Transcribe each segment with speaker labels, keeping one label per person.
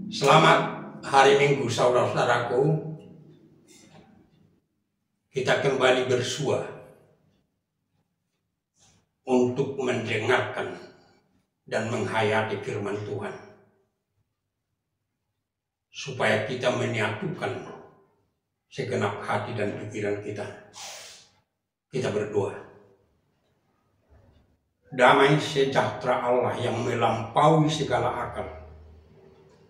Speaker 1: Selamat hari Minggu, saudara-saudaraku. Kita kembali bersua untuk mendengarkan dan menghayati firman Tuhan, supaya kita menyatukan segenap hati dan pikiran kita. Kita berdoa. Damai sejahtera Allah yang melampaui segala akal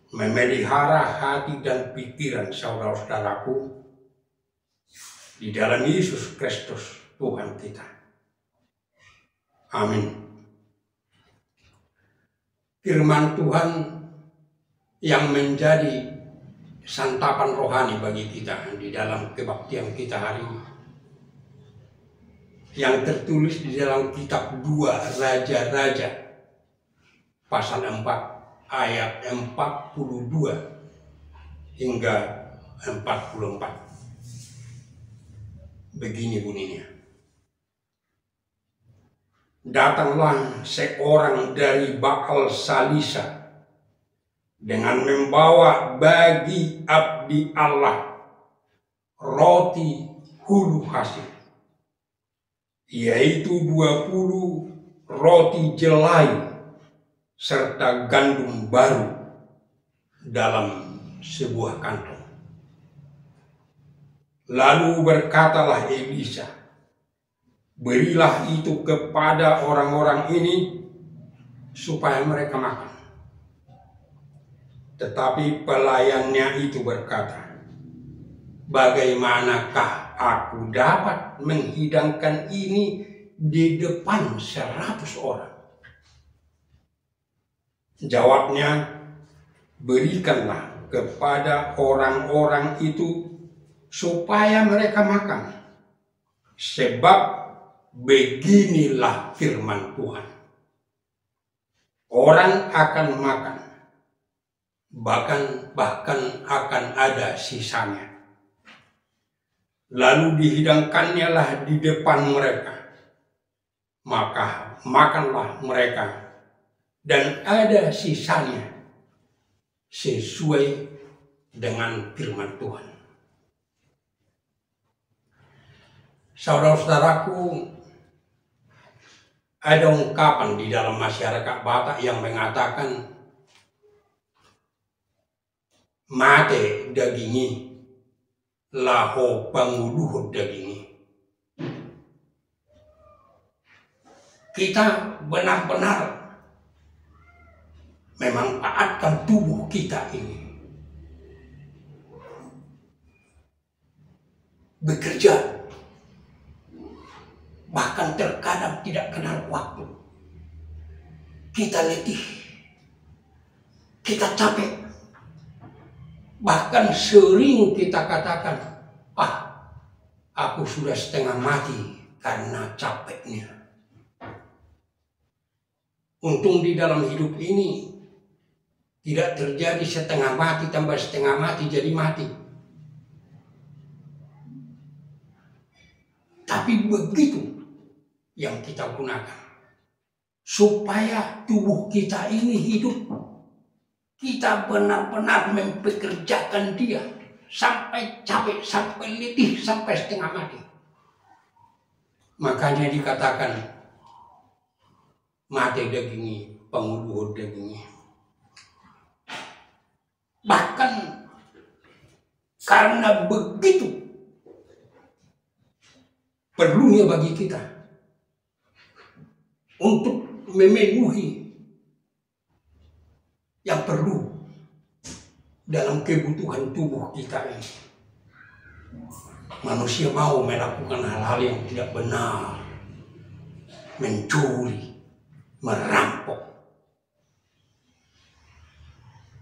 Speaker 1: memelihara hati dan pikiran saudara-saudaraku di dalam Yesus Kristus Tuhan kita. Amin. Firman Tuhan yang menjadi santapan rohani bagi kita di dalam kebaktian kita hari ini, yang tertulis di dalam kitab 2 Raja-Raja pasal 4 ayat 42 hingga 44. Begini bunyinya. Datanglah seorang dari Baal Salisa dengan membawa bagi abdi Allah roti hulu hasil, yaitu 20 roti jelai serta gandum baru dalam sebuah kantong. Lalu berkatalah Elisa, berilah itu kepada orang-orang ini supaya mereka makan. Tetapi pelayannya itu berkata, bagaimanakah aku dapat menghidangkan ini di depan 100 orang? Jawabnya, berikanlah kepada orang-orang itu supaya mereka makan. Sebab beginilah firman Tuhan. Orang akan makan, bahkan akan ada sisanya. Lalu dihidangkannya lah di depan mereka. Maka makanlah mereka, dan ada sisanya sesuai dengan firman Tuhan. Saudara-saudaraku, ada ungkapan di dalam masyarakat Batak yang mengatakan, mate dagingi, laho panguluhut dagingi. Kita benar-benar memanfaatkan tubuh kita ini, bekerja, bahkan terkadang tidak kenal waktu. Kita letih, kita capek, bahkan sering kita katakan, aku sudah setengah mati karena capeknya. Untung di dalam hidup ini tidak terjadi setengah mati tambah setengah mati jadi mati. Tapi begitu yang kita gunakan supaya tubuh kita ini hidup. Kita benar-benar mempekerjakan dia sampai capek, sampai letih, sampai setengah mati. Makanya dikatakan mate dagingi, panguluh dagingi. Bahkan karena begitu perlunya bagi kita untuk memenuhi yang perlu dalam kebutuhan tubuh kita ini. Manusia mau melakukan hal-hal yang tidak benar, mencuri, merampok,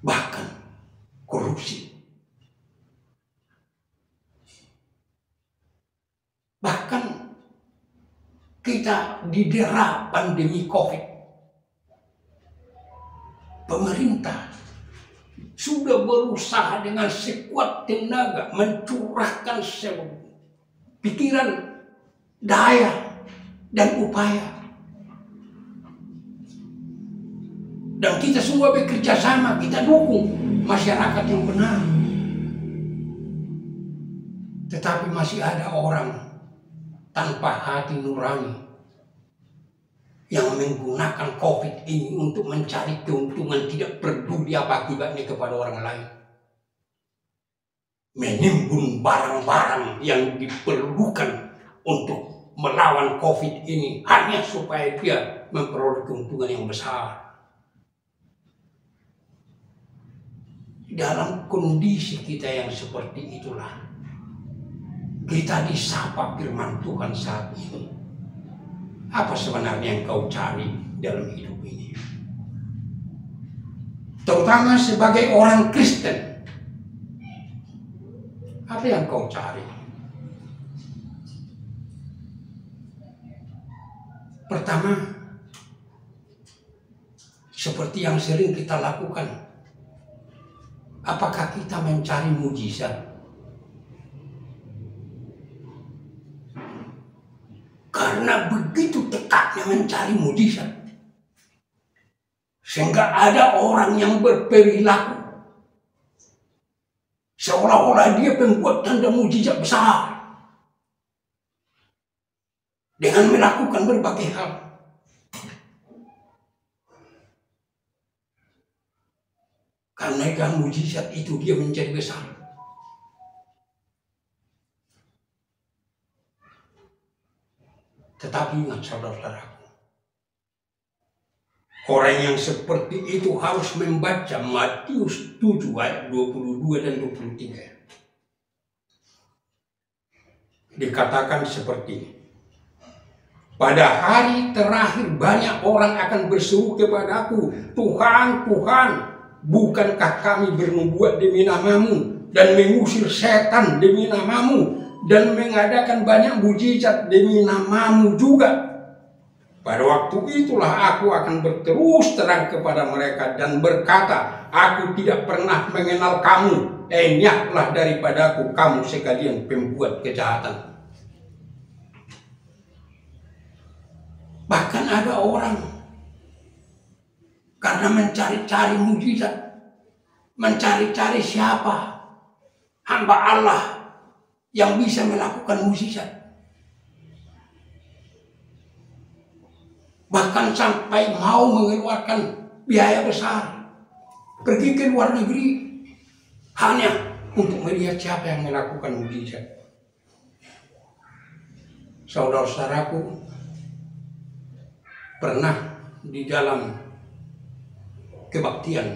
Speaker 1: bahkan korupsi. Bahkan kita didera pandemi COVID. Pemerintah sudah berusaha dengan sekuat tenaga mencurahkan pikiran, daya, dan upaya Dan kita semua bekerja sama, kita dukung masyarakat yang benar. Tetapi masih ada orang tanpa hati nurani yang menggunakan COVID ini untuk mencari keuntungan, tidak peduli apa akibatnya kepada orang lain. Menimbun barang-barang yang diperlukan untuk melawan COVID ini hanya supaya dia memperoleh keuntungan yang besar. Dalam kondisi kita yang seperti itulah kita disapa firman Tuhan saat ini. Apa sebenarnya yang kau cari dalam hidup ini? Terutama sebagai orang Kristen. Apa yang kau cari? Pertama, seperti yang sering kita lakukan, apakah kita mencari mujizat? Karena begitu tekadnya mencari mujizat, sehingga ada orang yang berperilaku seolah-olah dia pembuat tanda mujizat besar dengan melakukan berbagai hal. Karena dengan mujizat itu dia menjadi besar. Tetapi ingat saudara-saudaraku, orang yang seperti itu harus membaca Matius 7 ayat 22 dan 23. Dikatakan seperti ini. Pada hari terakhir banyak orang akan berseru kepadaku, Tuhan, Tuhan, bukankah kami bernubuat demi namamu dan mengusir setan demi namamu dan mengadakan banyak mujizat demi namamu juga? Pada waktu itulah aku akan berterus terang kepada mereka dan berkata, aku tidak pernah mengenal kamu, enyahlah daripadaku kamu sekalian pembuat kejahatan. Bahkan ada orang karena mencari-cari mujizat, mencari-cari siapa hamba Allah yang bisa melakukan mujizat. Bahkan sampai mau mengeluarkan biaya besar, pergi ke luar negeri hanya untuk melihat siapa yang melakukan mujizat. Saudara-saudaraku, pernah di dalam kebaktian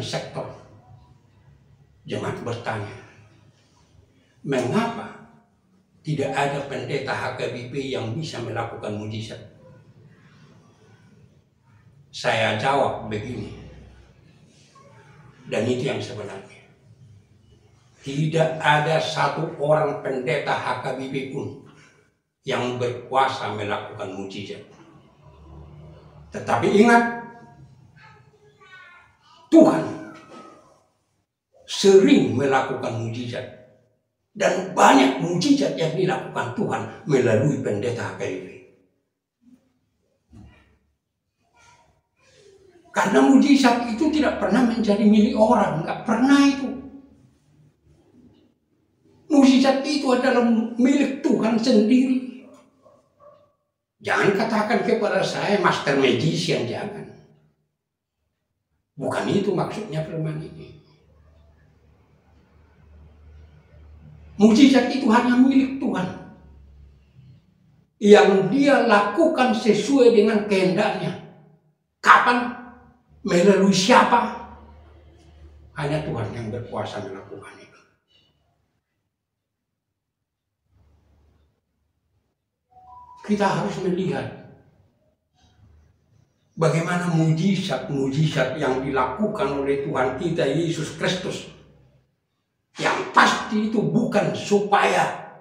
Speaker 1: sektor, jemaat bertanya, mengapa tidak ada pendeta HKBP yang bisa melakukan mujizat? Saya jawab begini, dan itu yang sebenarnya. Tidak ada satu orang pendeta HKBP pun yang berkuasa melakukan mujizat. Tetapi ingat, Tuhan sering melakukan mujizat. Dan banyak mujizat yang dilakukan Tuhan melalui pendeta HKBP. Karena mujizat itu tidak pernah menjadi milik orang, nggak pernah itu. Mujizat itu adalah milik Tuhan sendiri. Jangan katakan kepada saya master magician, jangan. Bukan itu maksudnya firman ini. Mujizat itu hanya milik Tuhan. Yang dia lakukan sesuai dengan kehendaknya. Kapan? Melalui siapa? Hanya Tuhan yang berkuasa melakukan itu. Kita harus melihat bagaimana mujizat-mujizat yang dilakukan oleh Tuhan kita Yesus Kristus. Yang pasti itu bukan supaya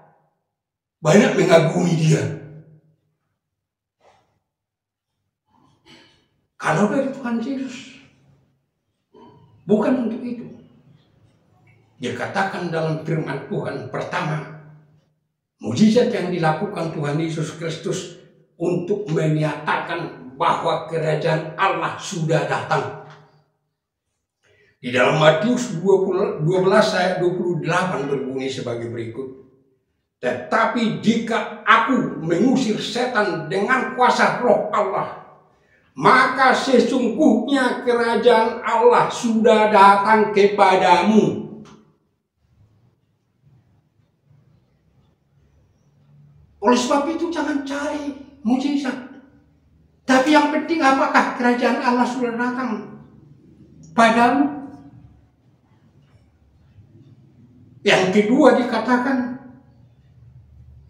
Speaker 1: banyak mengagumi dia. Kalau dari Tuhan Yesus, bukan untuk itu. Dikatakan dalam firman Tuhan pertama, mujizat yang dilakukan Tuhan Yesus Kristus untuk menyatakan bahwa kerajaan Allah sudah datang. Di dalam Matius 12 ayat 28 berbunyi sebagai berikut. Tetapi jika aku mengusir setan dengan kuasa roh Allah, maka sesungguhnya kerajaan Allah sudah datang kepadamu. Oleh sebab itu jangan cari mujizat. Tapi yang penting apakah kerajaan Allah sudah datang padamu? Yang kedua dikatakan,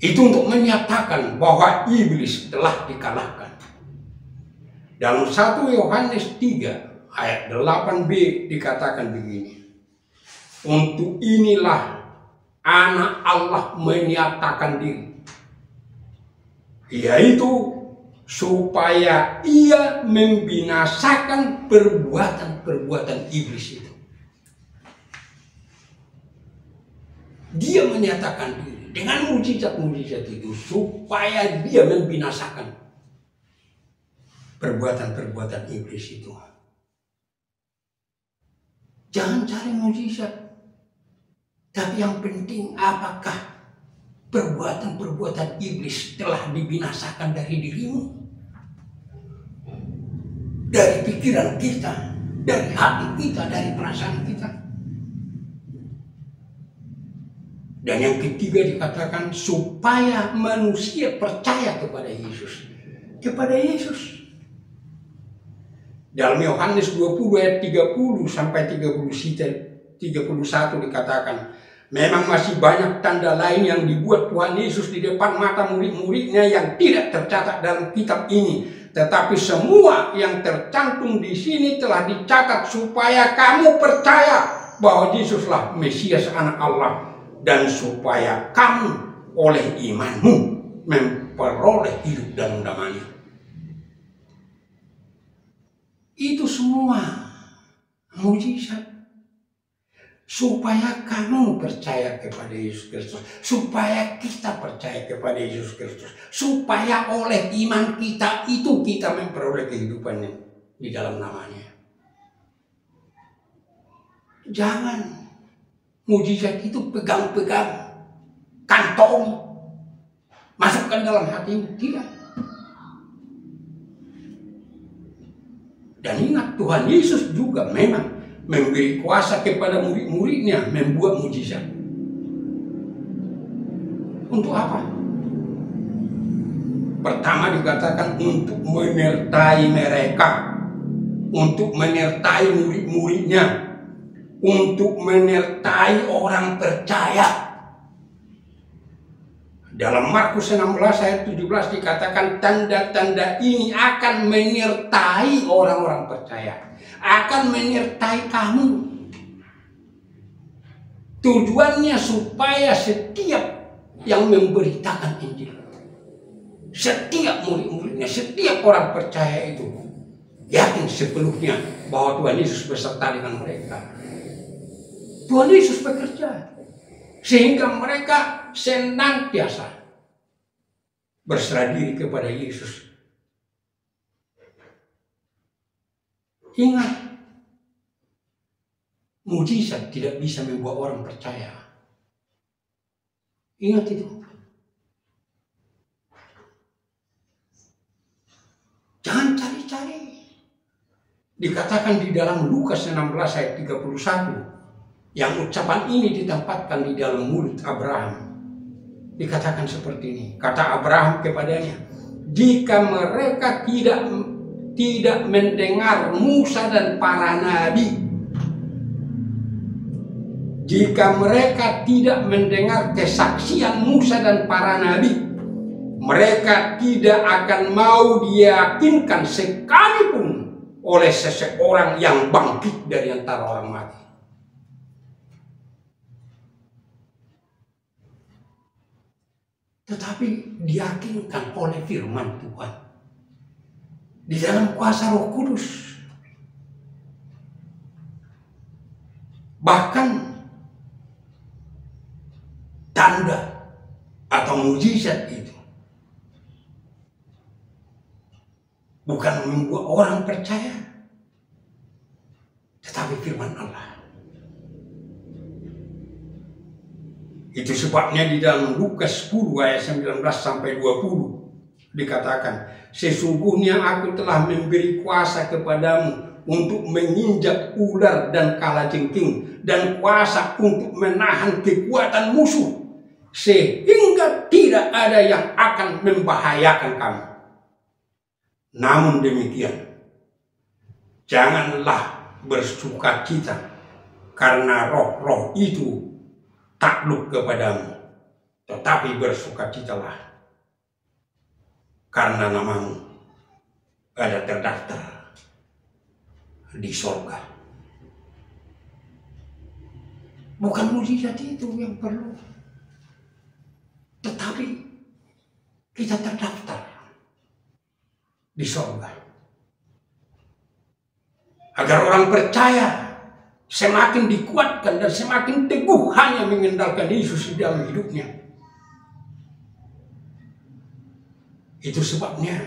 Speaker 1: itu untuk menyatakan bahwa iblis telah dikalahkan. Dalam 1 Yohanes 3 ayat 8b dikatakan begini. Untuk inilah anak Allah menyatakan diri, yaitu supaya ia membinasakan perbuatan-perbuatan iblis itu. Dia menyatakan diri dengan mujizat-mujizat itu supaya dia membinasakan perbuatan-perbuatan iblis itu. Jangan cari mujizat, tapi yang penting apakah perbuatan-perbuatan iblis telah dibinasakan dari dirimu, dari pikiran kita, dari hati kita, dari perasaan kita. Dan yang ketiga dikatakan supaya manusia percaya kepada Yesus. Kepada Yesus. Dalam Yohanes 20 ayat 30 sampai 31 dikatakan, memang masih banyak tanda lain yang dibuat Tuhan Yesus di depan mata murid-muridnya yang tidak tercatat dalam kitab ini. Tetapi semua yang tercantum di sini telah dicatat supaya kamu percaya bahwa Yesuslah Mesias Anak Allah, dan supaya kamu oleh imanmu memperoleh hidup dan damai. Itu semua mujizat supaya kamu percaya kepada Yesus Kristus, supaya kita percaya kepada Yesus Kristus, supaya oleh iman kita itu kita memperoleh kehidupan di dalam namanya. Jangan mujizat itu pegang-pegang, kantong, masukkan dalam hatimu. Tidak. Dan ingat, Tuhan Yesus juga memang memberi kuasa kepada murid-muridnya membuat mujizat. Untuk apa? Pertama dikatakan untuk menyertai mereka, untuk menyertai murid-muridnya, untuk menyertai orang percaya. Dalam Markus 16 ayat 17 dikatakan tanda-tanda ini akan menyertai orang-orang percaya, akan menyertai kamu. Tujuannya supaya setiap yang memberitakan Injil, setiap murid-muridnya, setiap orang percaya itu yakin sepenuhnya bahwa Tuhan Yesus beserta dengan mereka. Tuhan Yesus bekerja sehingga mereka senantiasa berserah diri kepada Yesus. Ingat, mujizat tidak bisa membuat orang percaya. Ingat itu. Jangan cari-cari. Dikatakan di dalam Lukas 16 ayat 31. Yang ucapan ini ditempatkan di dalam mulut Abraham. Dikatakan seperti ini. Kata Abraham kepadanya, jika mereka tidak mendengar Musa dan para nabi, jika mereka tidak mendengar kesaksian Musa dan para nabi, mereka tidak akan mau diyakinkan sekalipun oleh seseorang yang bangkit dari antara orang mati. Tetapi diyakinkan oleh firman Tuhan di dalam kuasa Roh Kudus. Bahkan tanda atau mujizat itu bukan bukan membuat orang percaya, tetapi firman Allah. Itu sebabnya di dalam Lukas 10 ayat 19 sampai 20 dikatakan, sesungguhnya aku telah memberi kuasa kepadamu untuk menginjak ular dan kalajengking, dan kuasa untuk menahan kekuatan musuh, sehingga tidak ada yang akan membahayakan kamu. Namun demikian, janganlah bersukacita karena roh-roh itu takluk kepadamu, tetapi bersukacitalah karena namamu ada terdaftar di sorga. Bukan mujizat itu yang perlu, tetapi kita terdaftar di sorga. Agar orang percaya semakin dikuatkan dan semakin teguh hanya mengandalkan Yesus di dalam hidupnya. Itu sebabnya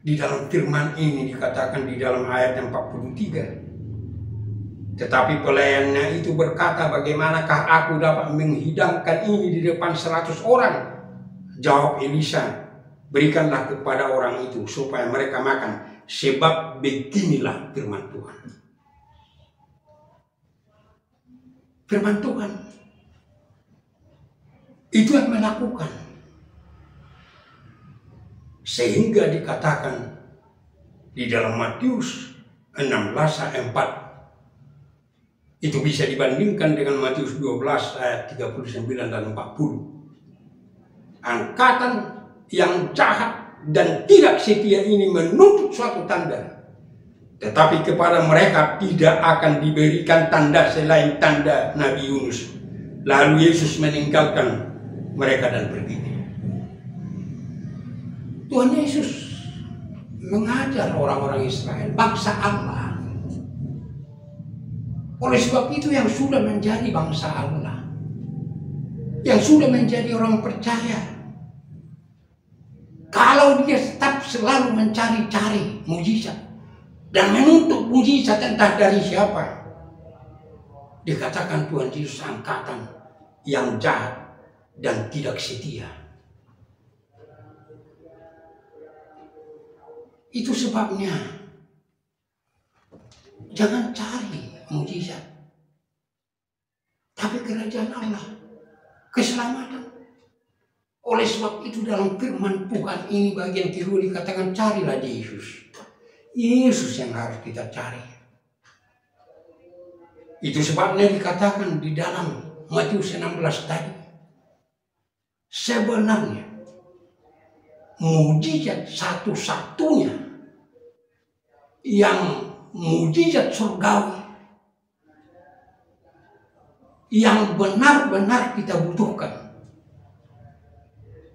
Speaker 1: di dalam firman ini dikatakan di dalam ayat 43, tetapi pelayannya itu berkata, bagaimanakah aku dapat menghidangkan ini di depan 100 orang? Jawab Elisa, berikanlah kepada orang itu supaya mereka makan, sebab beginilah firman Tuhan. Firman Tuhan itu yang melakukan, sehingga dikatakan di dalam Matius 16 ayat 4, itu bisa dibandingkan dengan Matius 12 ayat 39 dan 40. Angkatan yang jahat dan tidak setia ini menuntut suatu tanda, tetapi kepada mereka tidak akan diberikan tanda selain tanda Nabi Yunus. Lalu Yesus meninggalkan mereka dan pergi. Tuhan Yesus mengajar orang-orang Israel, bangsa Allah. Oleh sebab itu yang sudah menjadi bangsa Allah, yang sudah menjadi orang percaya, kalau dia tetap selalu mencari-cari mujizat dan menuntut mujizat entah dari siapa, dikatakan Tuhan Yesus angkatan yang jahat dan tidak setia. Itu sebabnya jangan cari mujizat, tapi kerajaan Allah, keselamatan. Oleh sebab itu dalam firman Tuhan ini bagian kedua dikatakan, carilah Yesus. Yesus yang harus kita cari. Itu sebabnya dikatakan di dalam Matius 16 tadi, sebenarnya mujizat satu-satunya yang mujizat surgawi yang benar-benar kita butuhkan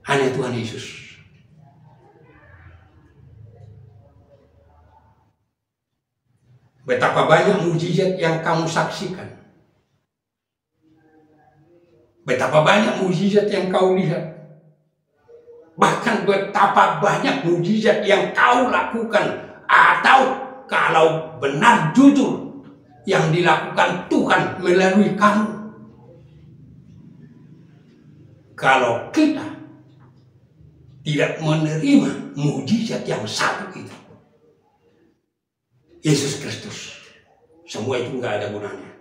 Speaker 1: hanya Tuhan Yesus. Betapa banyak mujizat yang kamu saksikan, betapa banyak mujizat yang kau lihat, bahkan betapa banyak mujizat yang kau lakukan, atau kalau benar jujur yang dilakukan Tuhan melalui kamu. Kalau kita tidak menerima mujizat yang satu itu, Yesus Kristus, semua itu nggak ada gunanya.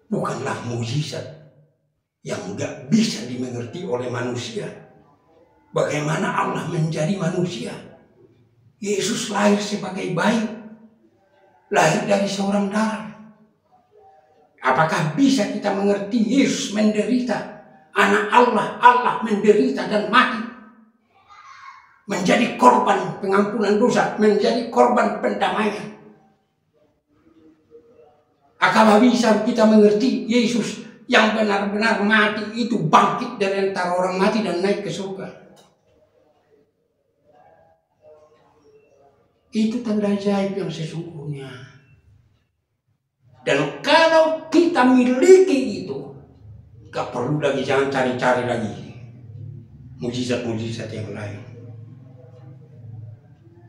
Speaker 1: Bukanlah mujizat yang nggak bisa dimengerti oleh manusia. Bagaimana Allah menjadi manusia? Yesus lahir sebagai bayi, lahir dari seorang darah. Apakah bisa kita mengerti Yesus menderita, anak Allah, Allah menderita dan mati, menjadi korban pengampunan dosa, menjadi korban pendamaian? Apakah bisa kita mengerti Yesus yang benar-benar mati itu bangkit dari antara orang mati dan naik ke surga? Itu tanda ajaib yang sesungguhnya. Dan kalau kita miliki itu, gak perlu lagi, jangan cari-cari lagi mujizat-mujizat yang lain.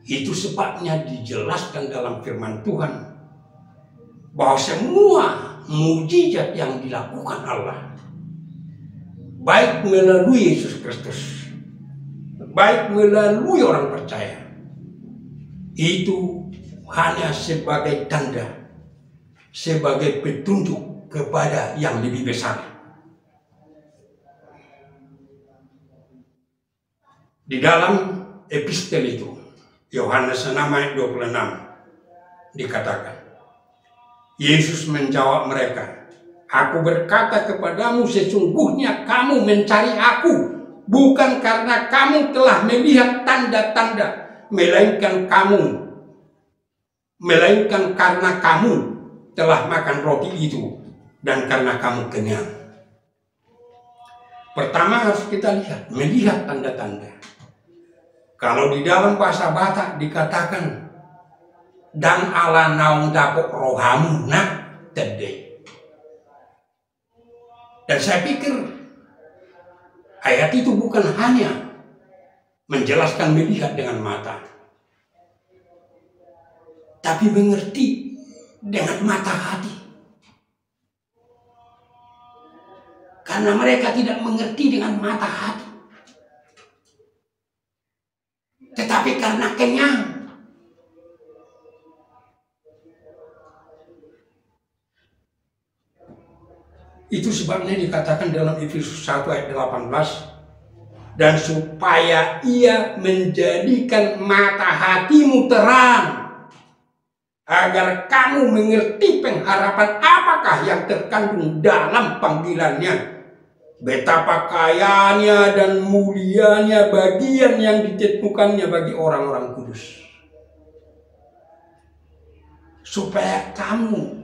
Speaker 1: Itu sebabnya dijelaskan dalam firman Tuhan bahwa semua mujizat yang dilakukan Allah, baik melalui Yesus Kristus, baik melalui orang percaya, itu hanya sebagai tanda, sebagai petunjuk kepada yang lebih besar. Di dalam epistel itu, Yohanes 6 ayat 26 dikatakan, Yesus menjawab mereka, "Aku berkata kepadamu, sesungguhnya kamu mencari aku, bukan karena kamu telah melihat tanda-tanda, melainkan karena kamu telah makan roti itu dan karena kamu kenyang." Pertama harus kita melihat tanda-tanda. Kalau di dalam bahasa Batak dikatakan, "Dan ala naung dapuk rohamu nak tede." Dan saya pikir ayat itu bukan hanya menjelaskan melihat dengan mata, tapi mengerti dengan mata hati. Karena mereka tidak mengerti dengan mata hati, tetapi karena kenyang. Itu sebabnya dikatakan dalam Efesus 1 ayat 18, "Dan supaya ia menjadikan mata hatimu terang, agar kamu mengerti pengharapan apakah yang terkandung dalam panggilannya, betapa kayanya dan mulianya bagian yang ditentukannya bagi orang-orang kudus." Supaya kamu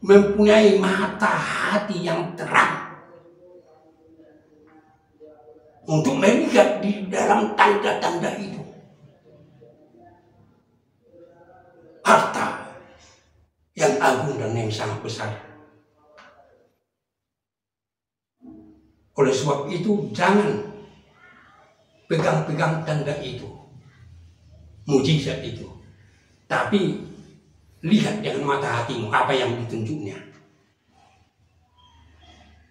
Speaker 1: mempunyai mata hati yang terang untuk melihat di dalam tanda-tanda itu harta yang agung dan yang sangat besar. Oleh sebab itu, jangan pegang-pegang tanda itu, mujizat itu, tapi lihat dengan mata hatimu apa yang ditunjuknya.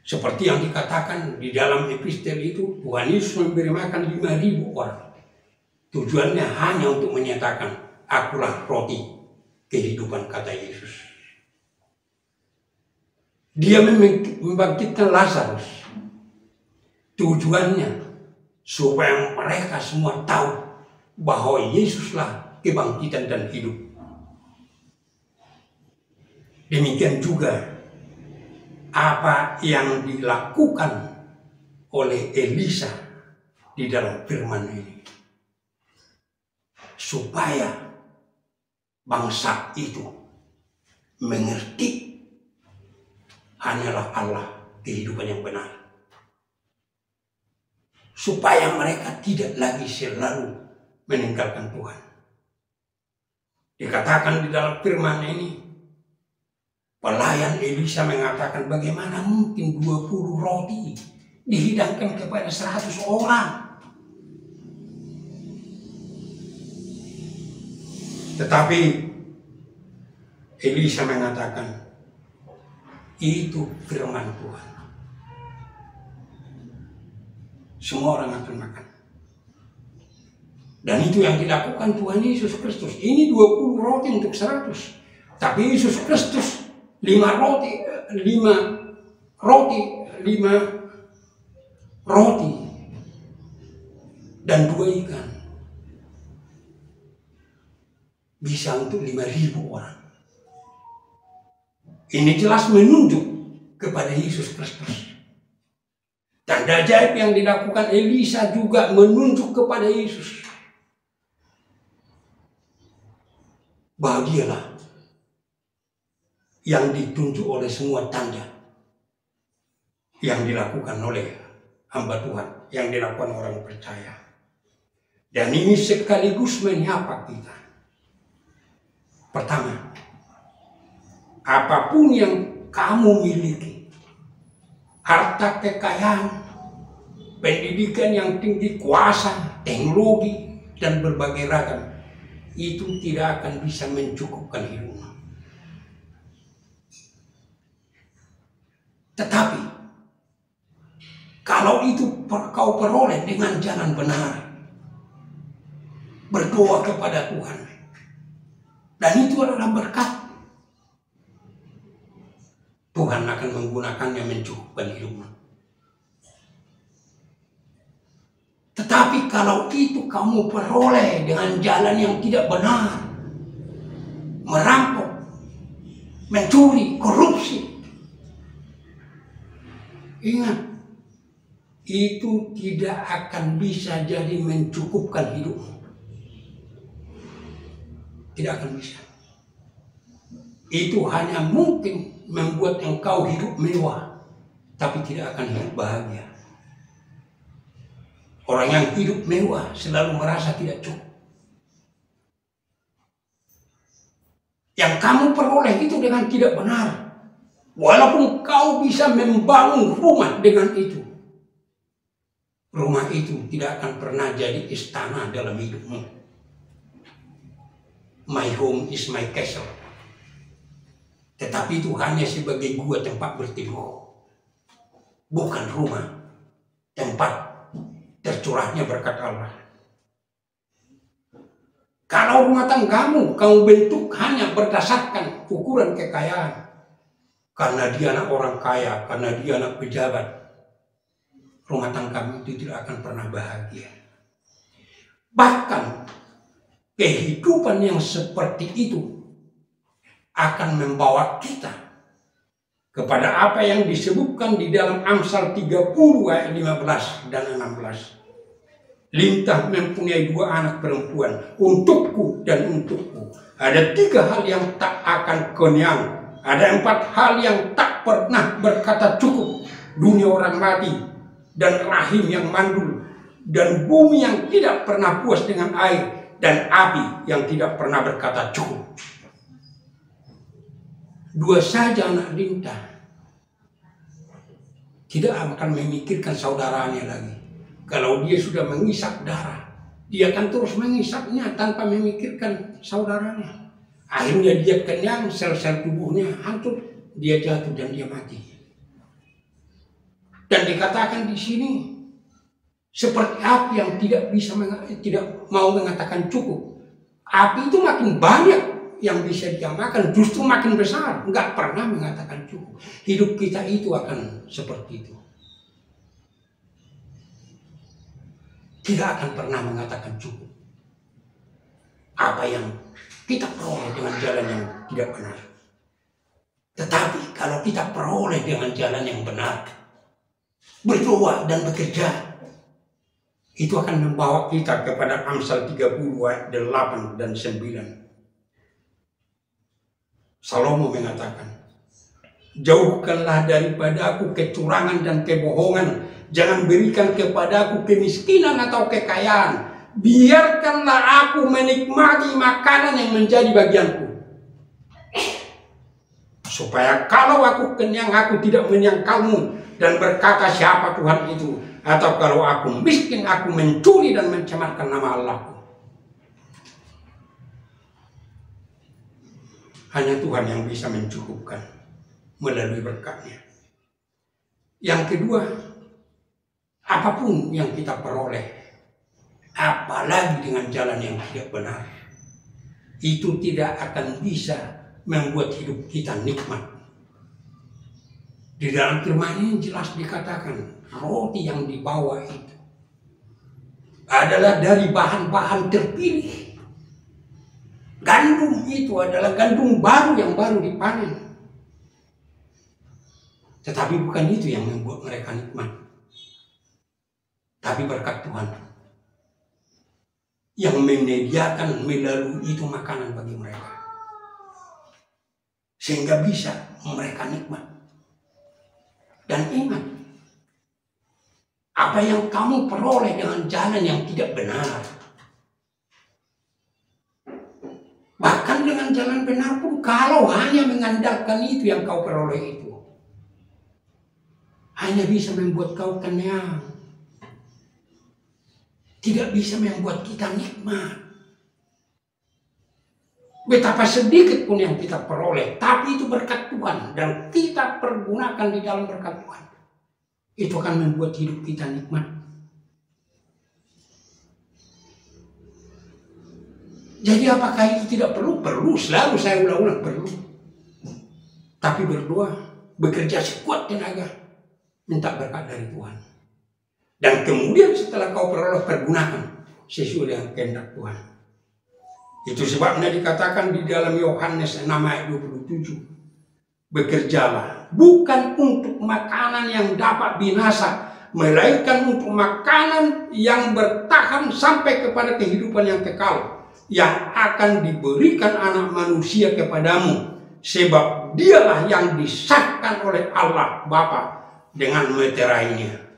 Speaker 1: Seperti yang dikatakan di dalam epistel itu, Tuhan Yesus memberi makan 5.000 orang. Tujuannya hanya untuk menyatakan, "Akulah roti kehidupan," kata Yesus. Dia membangkitkan Lazarus. Tujuannya supaya mereka semua tahu bahwa Yesuslah kebangkitan dan hidup. Demikian juga apa yang dilakukan oleh Elisa di dalam firman ini, supaya bangsa itu mengerti hanyalah Allah kehidupan yang benar, supaya mereka tidak lagi selalu meninggalkan Tuhan. Dikatakan di dalam firman ini, pelayan Elisa mengatakan, bagaimana mungkin 20 roti dihidangkan kepada 100 orang. Tetapi Elisa mengatakan, itu firman Tuhan. Semua orang akan makan. Dan itu yang dilakukan Tuhan Yesus Kristus. Ini 20 roti untuk 100. Tapi Yesus Kristus 5 roti dan 2 ikan bisa untuk 5.000 orang. Ini jelas menunjuk kepada Yesus Kristus. Tanda ajaib yang dilakukan Elisa juga menunjuk kepada Yesus. Bahagialah yang ditunjuk oleh semua tanda yang dilakukan oleh hamba Tuhan, yang dilakukan orang percaya. Dan ini sekaligus menyapa kita. Pertama, apapun yang kamu miliki, harta kekayaan, pendidikan yang tinggi, kuasa, teknologi, dan berbagai ragam, itu tidak akan bisa mencukupkan hidupmu. Tetapi kalau itu kau peroleh dengan jalan benar, berdoa kepada Tuhan, dan itu adalah berkat, Tuhan akan menggunakannya mencukupkan hidupmu. Tetapi kalau itu kamu peroleh dengan jalan yang tidak benar, merampok, mencuri, korupsi, ingat, itu tidak akan bisa jadi mencukupkan hidupmu. Tidak akan bisa. Itu hanya mungkin membuat engkau hidup mewah, tapi tidak akan hidup bahagia. Orang yang hidup mewah selalu merasa tidak cukup. Yang kamu peroleh itu dengan tidak benar. Walaupun kau bisa membangun rumah dengan itu, rumah itu tidak akan pernah jadi istana dalam hidupmu. My home is my castle. Tetapi itu hanya sebagai gua tempat berteduh, bukan rumah tempat tercurahnya berkat Allah. Kalau rumah tanggamu kamu bentuk hanya berdasarkan ukuran kekayaan, karena dia anak orang kaya, karena dia anak pejabat, rumah tanggamu itu tidak akan pernah bahagia. Bahkan kehidupan yang seperti itu akan membawa kita kepada apa yang disebutkan di dalam Amsal 30 ayat 15 dan 16. Lintah mempunyai 2 anak perempuan, untukku dan untukku. Ada 3 hal yang tak akan kenyang. Ada 4 hal yang tak pernah berkata cukup. Dunia orang mati, dan rahim yang mandul, dan bumi yang tidak pernah puas dengan air, dan api yang tidak pernah berkata cukup. 2 saja anak lintah tidak akan memikirkan saudaranya lagi. Kalau dia sudah mengisap darah, dia akan terus mengisapnya tanpa memikirkan saudaranya. Akhirnya dia kenyang, sel-sel tubuhnya hancur, dia jatuh dan dia mati. Dan dikatakan di sini seperti api yang tidak mau mengatakan cukup. Api itu makin banyak yang bisa dia makan, justru makin besar, nggak pernah mengatakan cukup. Hidup kita itu akan seperti itu, tidak akan pernah mengatakan cukup. Apa yang kita peroleh dengan jalan yang tidak benar. Tetapi kalau kita peroleh dengan jalan yang benar, berdoa dan bekerja, itu akan membawa kita kepada Amsal 30 ayat 8 dan 9. Salomo mengatakan, jauhkanlah daripada aku kecurangan dan kebohongan. Jangan berikan kepada aku kemiskinan atau kekayaan. Biarkanlah aku menikmati makanan yang menjadi bagianku. Supaya kalau aku kenyang, aku tidak menyangkalmu dan berkata siapa Tuhan itu. Atau kalau aku miskin, aku mencuri dan mencemarkan nama Allahku. Hanya Tuhan yang bisa mencukupkan melalui berkatnya. Yang kedua, apapun yang kita peroleh, apalagi dengan jalan yang tidak benar, itu tidak akan bisa membuat hidup kita nikmat. Di dalam firman ini jelas dikatakan, roti yang dibawa itu adalah dari bahan-bahan terpilih. Gandum itu adalah gandum baru yang baru dipanen. Tetapi bukan itu yang membuat mereka nikmat, tapi berkat Tuhan yang menyediakan melalui itu makanan bagi mereka, sehingga bisa mereka nikmat. Dan ingat, apa yang kamu peroleh dengan jalan yang tidak benar, bahkan dengan jalan benar pun, kalau hanya mengandalkan itu yang kau peroleh itu, hanya bisa membuat kau kenyang. tidak bisa membuat kita nikmat. Betapa sedikit pun yang kita peroleh, tapi itu berkat Tuhan dan kita pergunakan di dalam berkat Tuhan. Itu akan membuat hidup kita nikmat. Jadi apakah itu tidak perlu? Perlu, selalu saya ulang-ulang perlu. Tapi berdoa, bekerja sekuat tenaga, minta berkat dari Tuhan. Dan kemudian setelah kau peroleh, pergunakan sesuai dengan kehendak Tuhan. Itu sebabnya dikatakan di dalam Yohanes 6 ayat 27. Bekerjalah bukan untuk makanan yang dapat binasa, melainkan untuk makanan yang bertahan sampai kepada kehidupan yang kekal, yang akan diberikan Anak Manusia kepadamu. Sebab dialah yang disahkan oleh Allah Bapa dengan meterainya.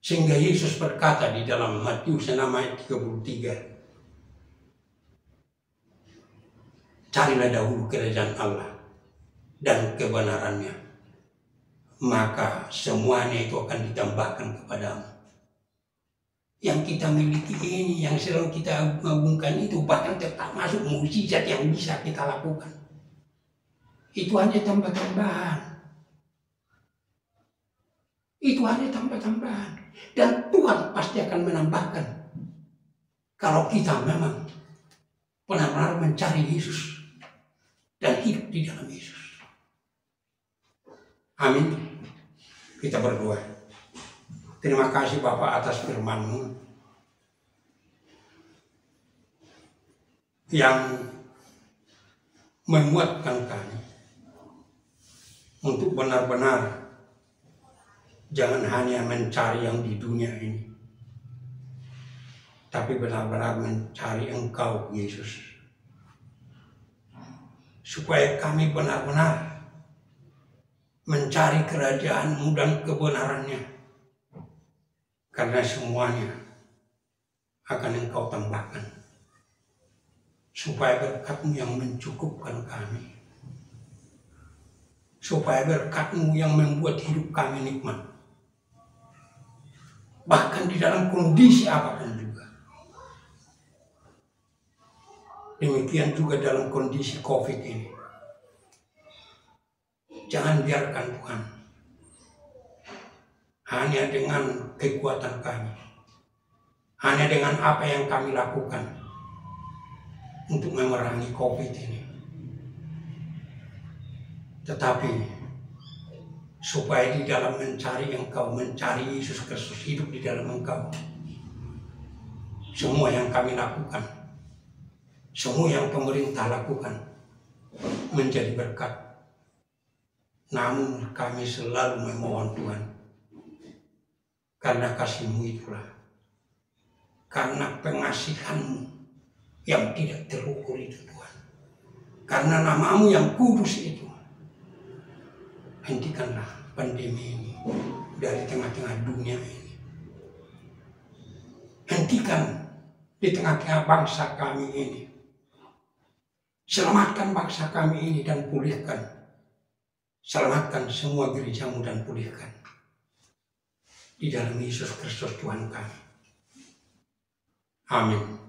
Speaker 1: Sehingga Yesus berkata di dalam Matius 6 ayat 33, carilah dahulu kerajaan Allah dan kebenarannya, maka semuanya itu akan ditambahkan kepadamu. Yang kita miliki ini, yang selalu kita agung-agungkan itu, bahkan tetap masuk mukjizat yang bisa kita lakukan. Itu hanya tambah-tambahan. Itu hanya tambah-tambahan. Dan Tuhan pasti akan menambahkan. Kalau kita memang benar-benar mencari Yesus dan hidup di dalam Yesus. Amin. Kita berdoa. Terima kasih Bapa atas firman-Mu yang menguatkan kami untuk benar-benar jangan hanya mencari yang di dunia ini, tapi benar-benar mencari Engkau, Yesus. Supaya kami benar-benar mencari kerajaan-Mu dan kebenarannya. Karena semuanya akan Engkau tambahkan. Supaya berkat-Mu yang mencukupkan kami. Supaya berkat-Mu yang membuat hidup kami nikmat. Bahkan di dalam kondisi apapun juga. Demikian juga dalam kondisi COVID ini. Jangan biarkan Tuhan hanya dengan kekuatan kami, hanya dengan apa yang kami lakukan untuk memerangi COVID ini. Tetapi supaya di dalam mencari Engkau, mencari Yesus Kristus, hidup di dalam Engkau, semua yang kami lakukan, semua yang pemerintah lakukan menjadi berkat. Namun kami selalu memohon Tuhan, karena kasih-Mu itulah, karena pengasihan-Mu yang tidak terukur itu Tuhan, karena nama-Mu yang kudus itu, hentikanlah pandemi ini dari tengah-tengah dunia ini. Hentikan di tengah-tengah bangsa kami ini. Selamatkan bangsa kami ini dan pulihkan. Selamatkan semua gereja-Mu dan pulihkan. Di dalam Yesus Kristus Tuhan kami. Amin.